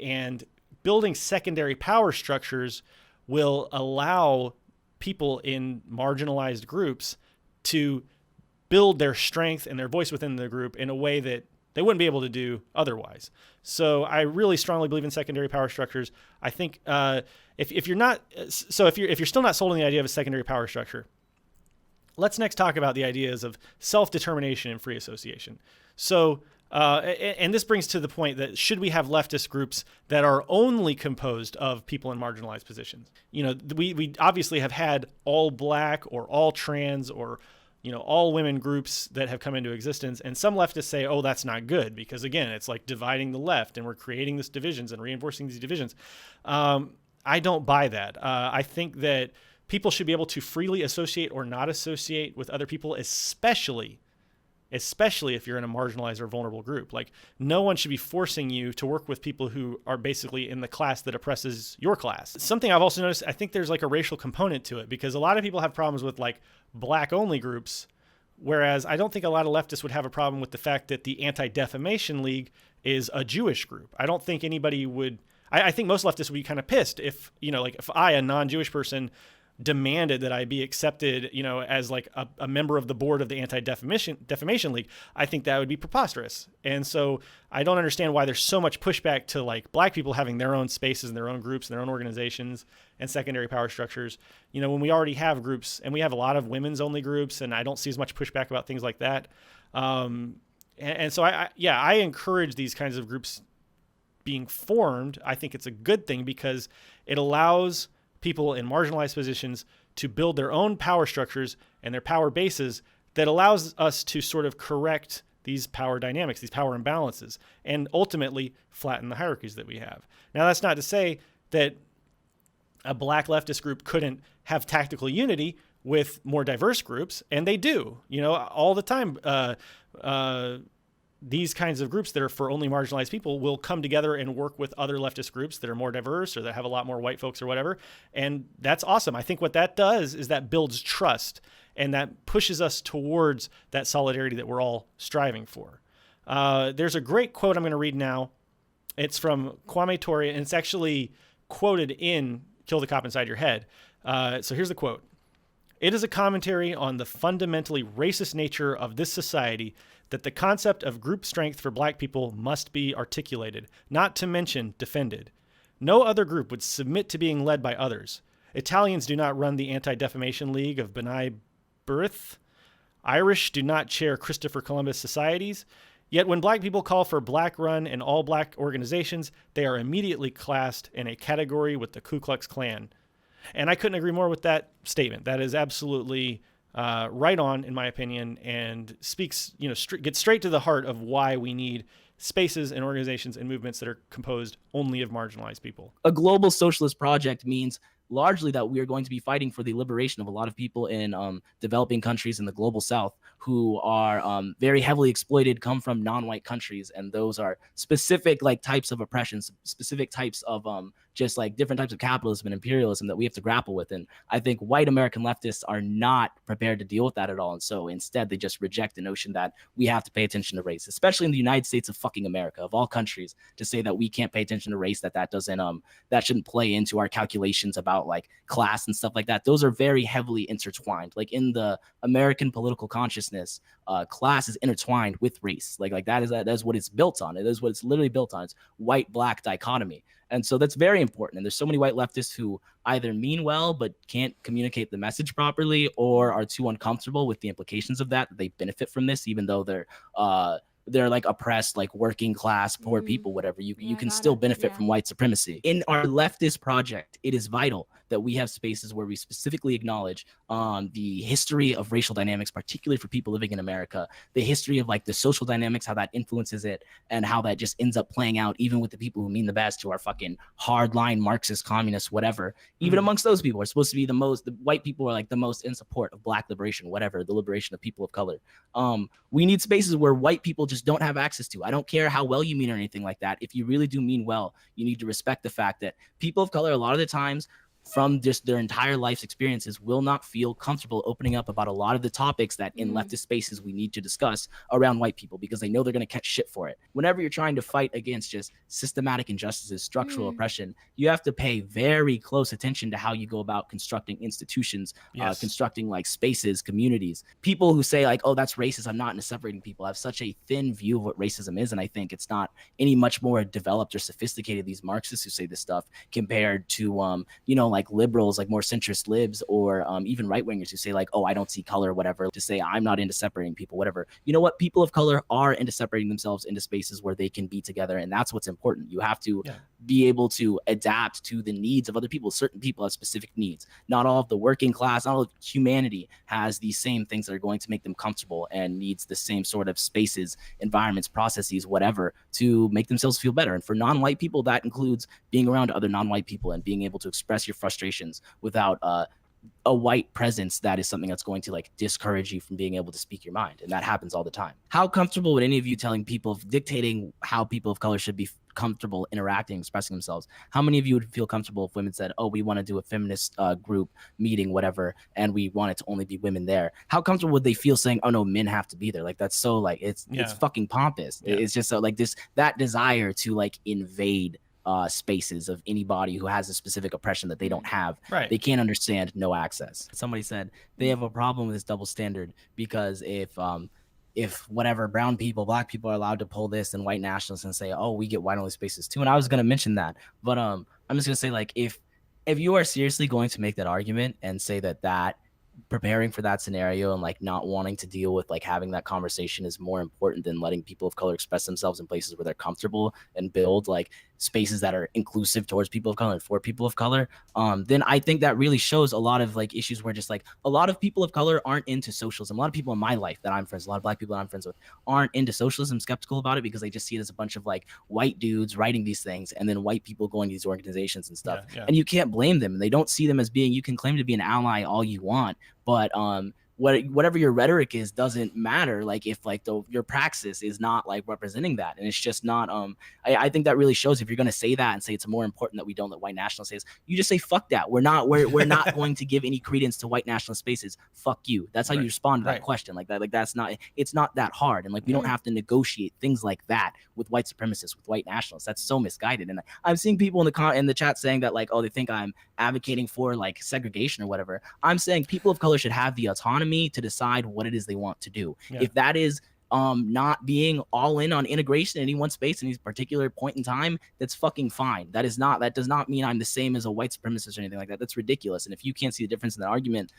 and building secondary power structures will allow people in marginalized groups to build their strength and their voice within the group in a way that they wouldn't be able to do otherwise. So I really strongly believe in secondary power structures. I think if you're still not sold on the idea of a secondary power structure, let's next talk about the ideas of self-determination and free association. So, and this brings to the point that should we have leftist groups that are only composed of people in marginalized positions? We obviously have had all black or all trans or all women groups that have come into existence. And some leftists say, oh, that's not good because, again, it's like dividing the left and we're creating these divisions and reinforcing these divisions. I don't buy that. I think that people should be able to freely associate or not associate with other people, especially if you're in a marginalized or vulnerable group. Like, no one should be forcing you to work with people who are basically in the class that oppresses your class. Something I've also noticed, I think there's like a racial component to it, because a lot of people have problems with like black only groups, whereas I don't think a lot of leftists would have a problem with the fact that the Anti-Defamation League is a Jewish group. I don't think anybody would, I think most leftists would be kind of pissed if, if I, a non-Jewish person, demanded that I be accepted, as like a member of the board of the Anti-Defamation League. I think that would be preposterous. And so I don't understand why there's so much pushback to like black people having their own spaces and their own groups and their own organizations and secondary power structures, when we already have groups, and we have a lot of women's only groups, and I don't see as much pushback about things like that. And so I encourage these kinds of groups being formed. I think it's a good thing because it allows people in marginalized positions to build their own power structures and their power bases that allows us to sort of correct these power dynamics, these power imbalances, and ultimately flatten the hierarchies that we have. Now, that's not to say that a black leftist group couldn't have tactical unity with more diverse groups, and they do, all the time. These kinds of groups that are for only marginalized people will come together and work with other leftist groups that are more diverse or that have a lot more white folks or whatever. And that's awesome. I think what that does is that builds trust. and that pushes us towards that solidarity that we're all striving for. There's a great quote I'm going to read now. It's from Kwame Ture, and it's actually quoted in Kill the Cop Inside Your Head. So here's the quote. "It is a commentary on the fundamentally racist nature of this society that the concept of group strength for black people must be articulated, not to mention defended. No other group would submit to being led by others. Italians do not run the Anti-Defamation League of B'nai B'rith. Irish do not chair Christopher Columbus societies. Yet when black people call for black-run and all-black organizations, they are immediately classed in a category with the Ku Klux Klan." And I couldn't agree more with that statement. That is absolutely right on, in my opinion, and speaks, gets straight to the heart of why we need spaces and organizations and movements that are composed only of marginalized people. A global socialist project means largely that we are going to be fighting for the liberation of a lot of people in developing countries in the global south who are very heavily exploited, come from non-white countries, and those are specific types of oppressions, specific types of just different types of capitalism and imperialism that we have to grapple with. And I think white American leftists are not prepared to deal with that at all, and so instead they just reject the notion that we have to pay attention to race, especially in the United States of fucking America, of all countries, to say that we can't pay attention to race, that doesn't that shouldn't play into our calculations about class and stuff like that. Those are very heavily intertwined. In the American political consciousness, class is intertwined with race. That is what it's built on. It is what it's literally built on. It's white-black dichotomy. And so that's very important. And there's so many white leftists who either mean well but can't communicate the message properly, or are too uncomfortable with the implications of that they benefit from this, even though they're oppressed, working class, poor people, whatever. You can still benefit from white supremacy. In our leftist project, it is vital that we have spaces where we specifically acknowledge the history of racial dynamics, particularly for people living in America, the history of the social dynamics, how that influences it, and how that just ends up playing out even with the people who mean the best, who are fucking hardline Marxist, communists, whatever. Even amongst those people are supposed to be the white people are the most in support of black liberation, whatever, the liberation of people of color. We need spaces where white people just don't have access to. I don't care how well you mean or anything like that. If you really do mean well, you need to respect the fact that people of color, a lot of the times, from just their entire life's experiences, will not feel comfortable opening up about a lot of the topics that in leftist spaces we need to discuss around white people, because they know they're going to catch shit for it. Whenever you're trying to fight against just systematic injustices, structural oppression, you have to pay very close attention to how you go about constructing institutions, constructing spaces, communities. People who say oh, that's racist, I'm not into separating people, have such a thin view of what racism is. And I think it's not any much more developed or sophisticated, these Marxists who say this stuff, compared to liberals, more centrist libs, or even right-wingers who say oh, I don't see color, whatever, to say I'm not into separating people, whatever. You know what? People of color are into separating themselves into spaces where they can be together, and that's what's important. You have to be able to adapt to the needs of other people. Certain people have specific needs. Not all of the working class, not all of humanity has these same things that are going to make them comfortable, and needs the same sort of spaces, environments, processes, whatever, to make themselves feel better. And for non-white people, that includes being around other non-white people and being able to express your frustrations without a white presence that is something that's going to discourage you from being able to speak your mind. And that happens all the time. How comfortable would any of you dictating how people of color should be comfortable interacting, expressing themselves? How many of you would feel comfortable if women said, oh, we want to do a feminist group meeting, whatever, and we want it to only be women there? How comfortable would they feel saying, oh no, men have to be there? That's so it's fucking pompous. It's just so that desire to invade spaces of anybody who has a specific oppression that they don't have. Right. They can't understand, no access. Somebody said they have a problem with this double standard because if whatever brown people, black people are allowed to pull this, and white nationalists and say, oh, we get white only spaces too. And I was going to mention that, but I'm just going to say if you are seriously going to make that argument and say that preparing for that scenario and not wanting to deal with having that conversation is more important than letting people of color express themselves in places where they're comfortable and build spaces that are inclusive towards people of color and for people of color, then I think that really shows a lot of issues where just a lot of people of color aren't into socialism. A lot of people in my life that I'm friends with, a lot of black people that I'm friends with, aren't into socialism, skeptical about it, because they just see it as a bunch of white dudes writing these things and then white people going to these organizations and stuff. And you can't blame them. They don't see them as being, you can claim to be an ally all you want, but whatever your rhetoric is doesn't matter. Like if like your praxis is not like representing that, and it's just not. I think that really shows if you're going to say that and say it's more important that we don't let white nationalists say this, you just say fuck that. We're not going to give any credence to white nationalist spaces. Fuck you. That's how you respond to that question. Like that. Like it's not that hard, and like we don't have to negotiate things like that with white supremacists, with white nationalists. That's so misguided. And I'm seeing people in the chat saying that like, oh, they think I'm advocating for like segregation or whatever. I'm saying people of color should have the autonomy to decide what it is they want to do. If that is not being all in on integration in any one space in any particular point in time, that's fucking fine. That does not mean I'm the same as a white supremacist or anything like that. That's ridiculous. And if you can't see the difference in that argument,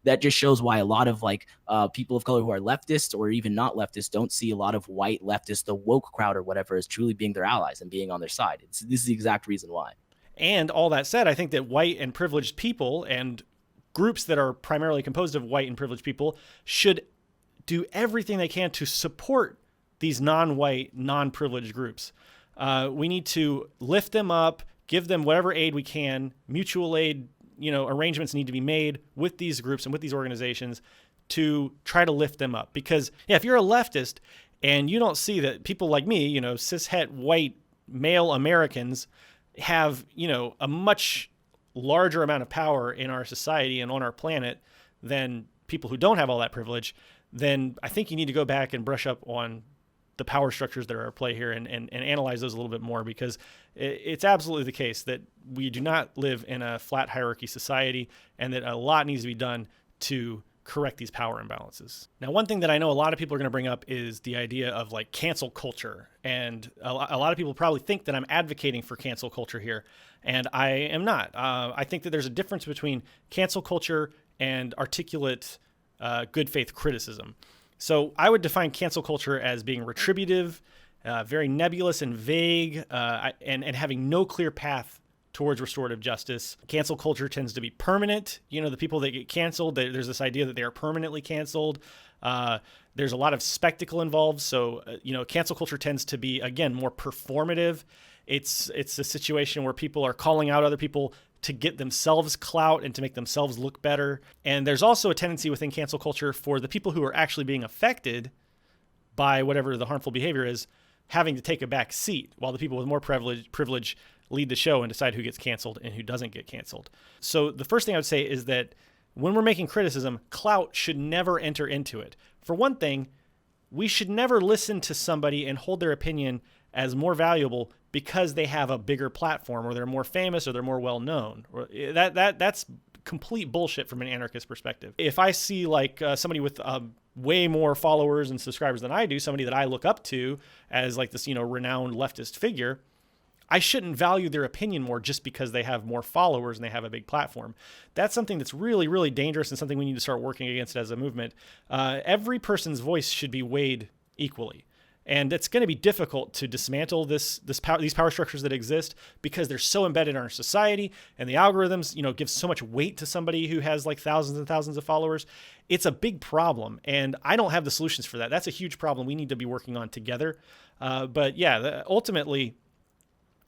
that just shows why a lot of like people of color who are leftists or even not leftists don't see a lot of white leftists, the woke crowd or whatever, as truly being their allies and being on their side. This is the exact reason why. And all that said, I think that white and privileged people and groups that are primarily composed of white and privileged people should do everything they can to support these non-white, non-privileged groups. We need to lift them up, give them whatever aid we can. Mutual aid, arrangements need to be made with these groups and with these organizations to try to lift them up. Because if you're a leftist and you don't see that people like me, cishet white male Americans have, a much larger amount of power in our society and on our planet than people who don't have all that privilege, then I think you need to go back and brush up on the power structures that are at play here and analyze those a little bit more, because it's absolutely the case that we do not live in a flat hierarchy society and that a lot needs to be done to correct these power imbalances. Now, one thing that I know a lot of people are going to bring up is the idea of like cancel culture. And a lot of people probably think that I'm advocating for cancel culture here. And I am not. I think that there's a difference between cancel culture and articulate good faith criticism. So I would define cancel culture as being retributive, very nebulous and vague, and having no clear path towards restorative justice. Cancel culture tends to be permanent. The people that get canceled, there's this idea that they are permanently canceled. There's a lot of spectacle involved. So, cancel culture tends to be, again, more performative. It's a situation where people are calling out other people to get themselves clout and to make themselves look better. And there's also a tendency within cancel culture for the people who are actually being affected by whatever the harmful behavior is, having to take a back seat while the people with more privilege lead the show and decide who gets canceled and who doesn't get canceled. So the first thing I would say is that when we're making criticism, clout should never enter into it. For one thing, we should never listen to somebody and hold their opinion as more valuable because they have a bigger platform or they're more famous or they're more well-known. That's complete bullshit from an anarchist perspective. If I see like somebody with way more followers and subscribers than I do, somebody that I look up to as like this, renowned leftist figure, I shouldn't value their opinion more just because they have more followers and they have a big platform. That's something that's really, really dangerous and something we need to start working against as a movement. Every person's voice should be weighed equally. And it's going to be difficult to dismantle these power structures that exist because they're so embedded in our society, and the algorithms, give so much weight to somebody who has like thousands and thousands of followers. It's a big problem, and I don't have the solutions for that. That's a huge problem we need to be working on together. But yeah, ultimately,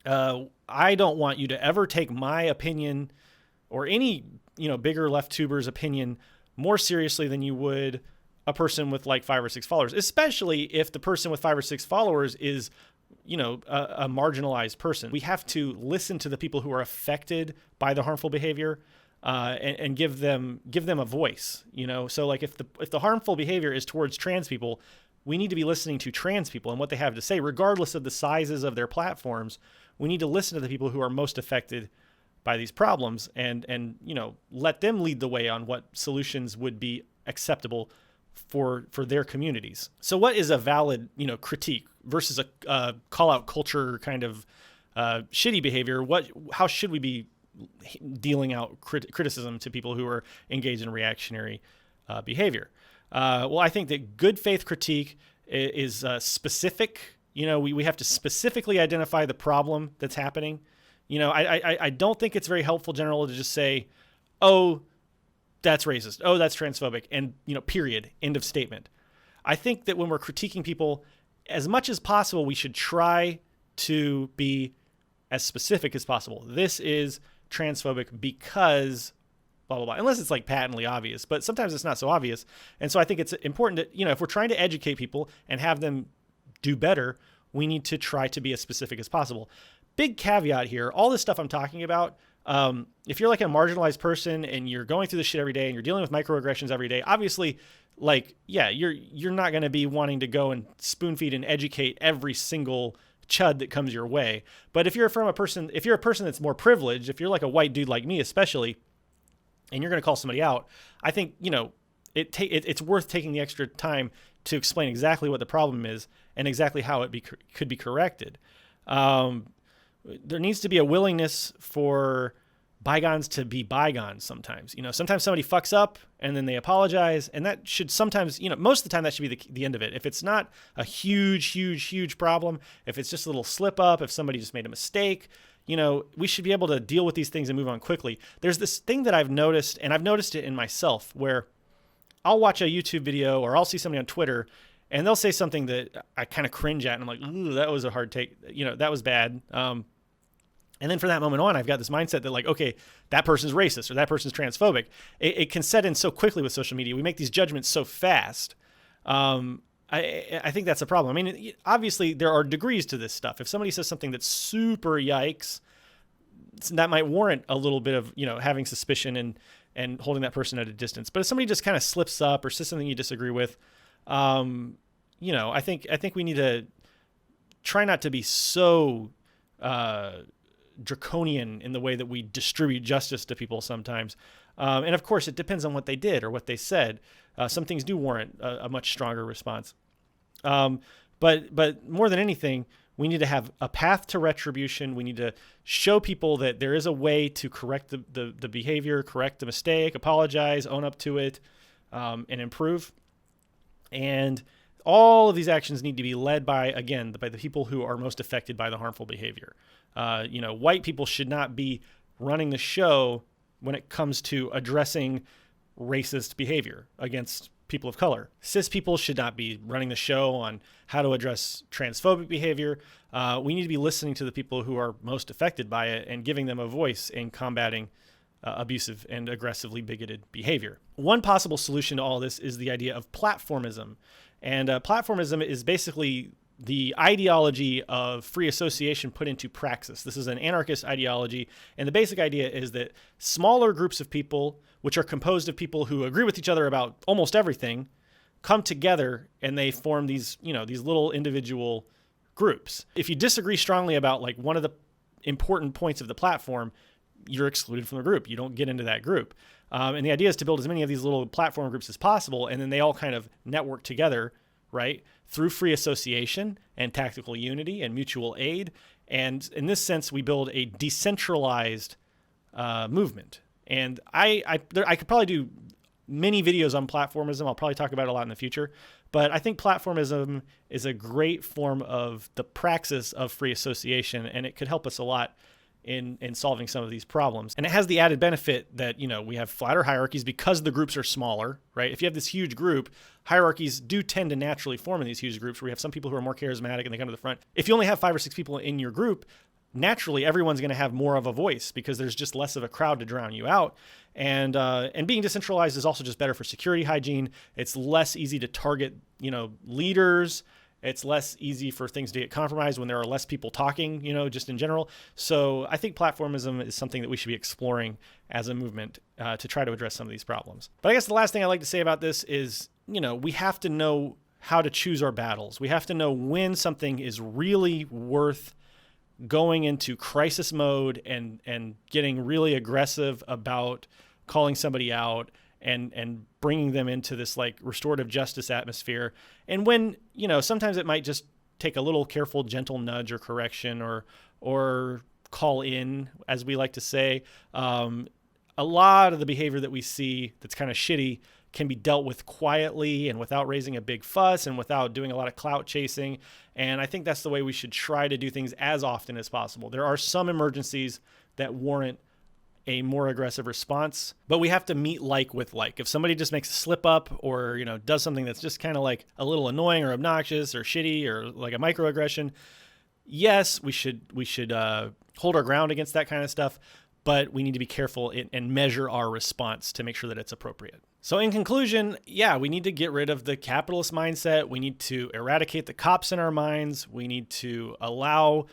I don't want you to ever take my opinion or any, bigger left tuber's opinion more seriously than you would a person with like 5 or 6 followers, especially if the person with 5 or 6 followers is, a marginalized person. We have to listen to the people who are affected by the harmful behavior, and give them a voice, So like if the harmful behavior is towards trans people, we need to be listening to trans people and what they have to say, regardless of the sizes of their platforms. We need to listen to the people who are most affected by these problems and let them lead the way on what solutions would be acceptable for their communities. So what is a valid, critique versus a call out culture kind of shitty behavior? How should we be dealing out criticism to people who are engaged in reactionary behavior? Well, I think that good faith critique is specific. We have to specifically identify the problem that's happening. I don't think it's very helpful generally to just say, oh, that's racist. Oh, that's transphobic. And, period. End of statement. I think that when we're critiquing people, as much as possible, we should try to be as specific as possible. This is transphobic because blah, blah, blah, unless it's like patently obvious, but sometimes it's not so obvious. And so I think it's important that, if we're trying to educate people and have them do better, we need to try to be as specific as possible. Big caveat here, all this stuff I'm talking about, if you're like a marginalized person and you're going through this shit every day and you're dealing with microaggressions every day, obviously, like, yeah, you're not going to be wanting to go and spoon feed and educate every single chud that comes your way. But if you're a person that's more privileged, if you're like a white dude like me, especially, and you're going to call somebody out, I think, it's worth taking the extra time to explain exactly what the problem is and exactly how it could be corrected. There needs to be a willingness for bygones to be bygones sometimes. Sometimes somebody fucks up and then they apologize, and that should sometimes, most of the time that should be the end of it. If it's not a huge problem, if it's just a little slip up, if somebody just made a mistake, we should be able to deal with these things and move on quickly. There's this thing that I've noticed, and I've noticed it in myself, where I'll watch a YouTube video or I'll see somebody on Twitter and they'll say something that I kind of cringe at, and I'm like, ooh, that was a hard take. That was bad. And then from that moment on, I've got this mindset that, like, okay, that person's racist or that person's transphobic. It can set in so quickly with social media. We make these judgments so fast. I think that's a problem. I mean, obviously there are degrees to this stuff. If somebody says something that's super yikes, that might warrant a little bit of, having suspicion and holding that person at a distance. But if somebody just kind of slips up or says something you disagree with, I think we need to try not to be so draconian in the way that we distribute justice to people sometimes. And of course, it depends on what they did or what they said. Some things do warrant a much stronger response. But more than anything, we need to have a path to retribution. We need to show people that there is a way to correct the behavior, correct the mistake, apologize, own up to it, and improve. And all of these actions need to be led by the people who are most affected by the harmful behavior. White people should not be running the show when it comes to addressing racist behavior against people of color. Cis people should not be running the show on how to address transphobic behavior. We need to be listening to the people who are most affected by it and giving them a voice in combating abusive and aggressively bigoted behavior. One possible solution to all this is the idea of platformism. And platformism is basically the ideology of free association put into praxis. This is an anarchist ideology, and the basic idea is that smaller groups of people, which are composed of people who agree with each other about almost everything, come together and they form these little individual groups. If you disagree strongly about like one of the important points of the platform, you're excluded from the group. You don't get into that group. And the idea is to build as many of these little platform groups as possible, and then they all kind of network together, right, through free association and tactical unity and mutual aid. And in this sense, we build a decentralized movement. And I could probably do many videos on platformism. I'll probably talk about it a lot in the future. But I think platformism is a great form of the praxis of free association, and it could help us a lot in solving some of these problems. And it has the added benefit that, we have flatter hierarchies because the groups are smaller, right? If you have this huge group, hierarchies do tend to naturally form in these huge groups where you have some people who are more charismatic and they come to the front. If you only have 5 or 6 people in your group, naturally everyone's going to have more of a voice because there's just less of a crowd to drown you out. And being decentralized is also just better for security hygiene. It's less easy to target, leaders. It's less easy for things to get compromised when there are less people talking, just in general. So I think platformism is something that we should be exploring as a movement to try to address some of these problems. But I guess the last thing I'd like to say about this is, we have to know how to choose our battles. We have to know when something is really worth going into crisis mode and getting really aggressive about calling somebody out and bringing them into this like restorative justice atmosphere. And when, sometimes it might just take a little careful, gentle nudge or correction or call in, as we like to say. A lot of the behavior that we see that's kind of shitty can be dealt with quietly and without raising a big fuss and without doing a lot of clout chasing. And I think that's the way we should try to do things as often as possible. There are some emergencies that warrant a more aggressive response, but we have to meet like with like. If somebody just makes a slip up or, does something that's just kind of like a little annoying or obnoxious or shitty or like a microaggression, yes, we should hold our ground against that kind of stuff. but we need to be careful and measure our response to make sure that it's appropriate. So in conclusion, yeah, we need to get rid of the capitalist mindset. We need to eradicate the cops in our minds. We need to allow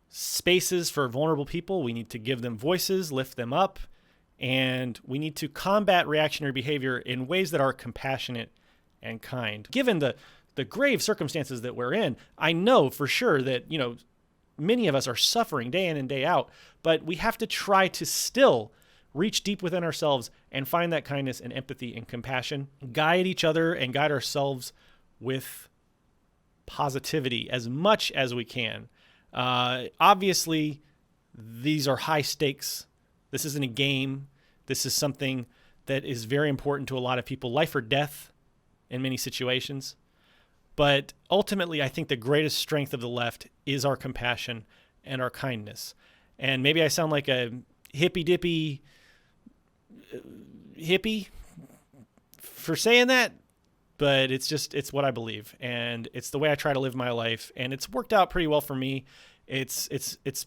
spaces for vulnerable people. We need to give them voices, lift them up, and we need to combat reactionary behavior in ways that are compassionate and kind. Given the grave circumstances that we're in, I know for sure that, many of us are suffering day in and day out, but we have to try to still reach deep within ourselves and find that kindness and empathy and compassion, guide each other and guide ourselves with positivity as much as we can. Obviously, these are high stakes. This isn't a game. This is something that is very important to a lot of people, life or death in many situations. But ultimately, I think the greatest strength of the left is our compassion and our kindness. And maybe I sound like a hippy-dippy hippie for saying that, but it's what I believe. And it's the way I try to live my life. And it's worked out pretty well for me. It's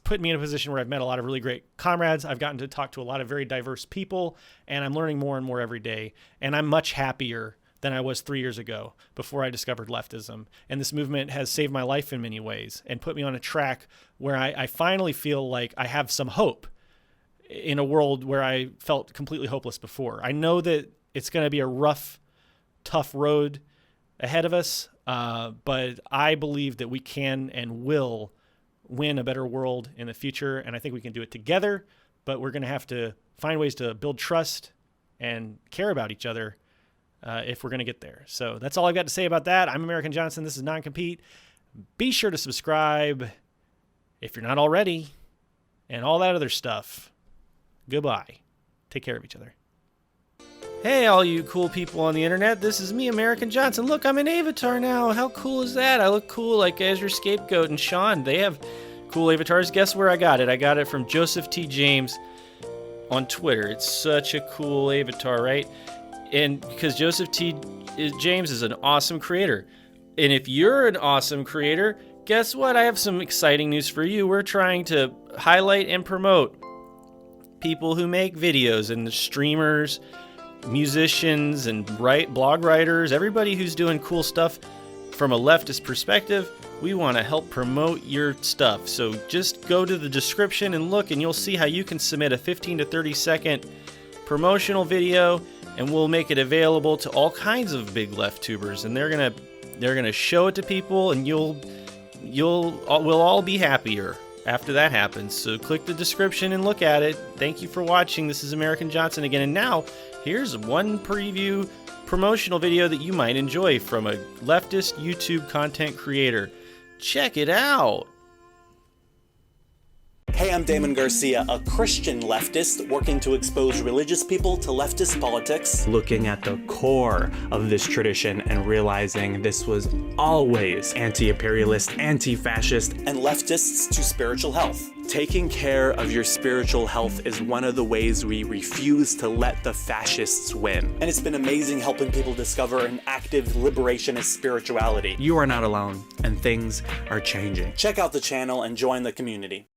put me in a position where I've met a lot of really great comrades. I've gotten to talk to a lot of very diverse people, and I'm learning more and more every day. And I'm much happier than I was 3 years ago before I discovered leftism. And this movement has saved my life in many ways and put me on a track where I finally feel like I have some hope in a world where I felt completely hopeless before. I know that it's going to be a rough, tough road ahead of us, but I believe that we can and will win a better world in the future. And I think we can do it together, but we're going to have to find ways to build trust and care about each other if we're going to get there. So that's all I've got to say about that. I'm American Johnson. This is Non-Compete. Be sure to subscribe if you're not already, and all that other stuff. Goodbye. Take care of each other. Hey, all you cool people on the internet. This is me, American Johnson. Look, I'm an avatar now. How cool is that? I look cool like Ezra Scapegoat and Sean. They have cool avatars. Guess where I got it? I got it from Joseph T. James on Twitter. It's such a cool avatar, right? And because Joseph T. James is an awesome creator. And if you're an awesome creator, guess what? I have some exciting news for you. We're trying to highlight and promote people who make videos and the streamers, musicians, and blog writers, everybody who's doing cool stuff from a leftist perspective. We want to help promote your stuff. So just go to the description and look, and you'll see how you can submit a 15 to 30 second promotional video, and we'll make it available to all kinds of big left tubers, and they're gonna show it to people, and we'll all be happier after that happens. So click the description and look at it. Thank you for watching. This is American Johnson again, and now here's one preview promotional video that you might enjoy from a leftist YouTube content creator. Check it out. Hey, I'm Damon Garcia, a Christian leftist working to expose religious people to leftist politics. Looking at the core of this tradition and realizing this was always anti-imperialist, anti-fascist, and leftists to spiritual health. Taking care of your spiritual health is one of the ways we refuse to let the fascists win. And it's been amazing helping people discover an active liberationist spirituality. You are not alone, and things are changing. Check out the channel and join the community.